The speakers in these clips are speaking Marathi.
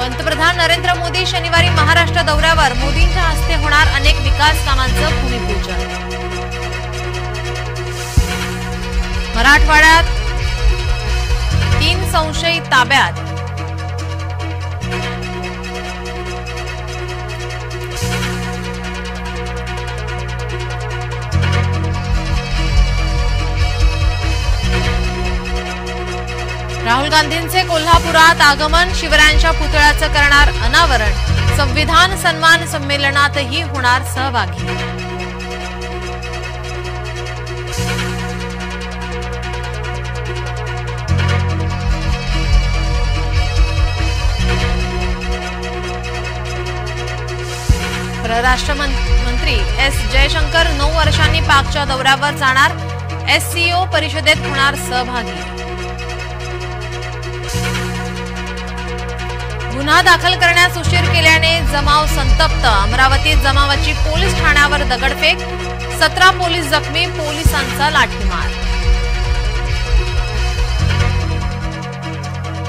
पंतप्रधान नरेंद्र मोदी शनिवारी महाराष्ट्र दौऱ्यावर. मोदींच्या हस्ते होणार अनेक विकास कामांचं भूमिपूजन. मराठवाड्यात 3 संशयित ताब्यात. राहुल गांधींचे कोल्हापुरात आगमन. शिवरायांच्या पुतळ्याचं करणार अनावरण. संविधान सन्मान संमेलनातही होणार सहभागी. परराष्ट्र मंत्री एस जयशंकर 9 वर्षांनी पाकच्या दौऱ्यावर जाणार. SCO परिषदेत होणार सहभागी. गुन्हा दाखल करण्यास उशीर केल्याने जमाव संतप्त. अमरावतीत जमावाची पोलीस ठाण्यावर दगडफेक. 17 पोलीस जखमी. पोलिसांचा लाठीमार.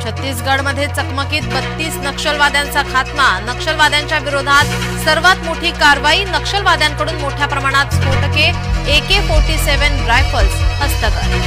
छत्तीसगडमध्ये चकमकीत 32 नक्षलवाद्यांचा खात्मा. नक्षलवाद्यांच्या विरोधात सर्वात मोठी कारवाई. नक्षलवाद्यांकडून मोठ्या प्रमाणात स्फोटके AK-47 रायफल्स हस्तगत.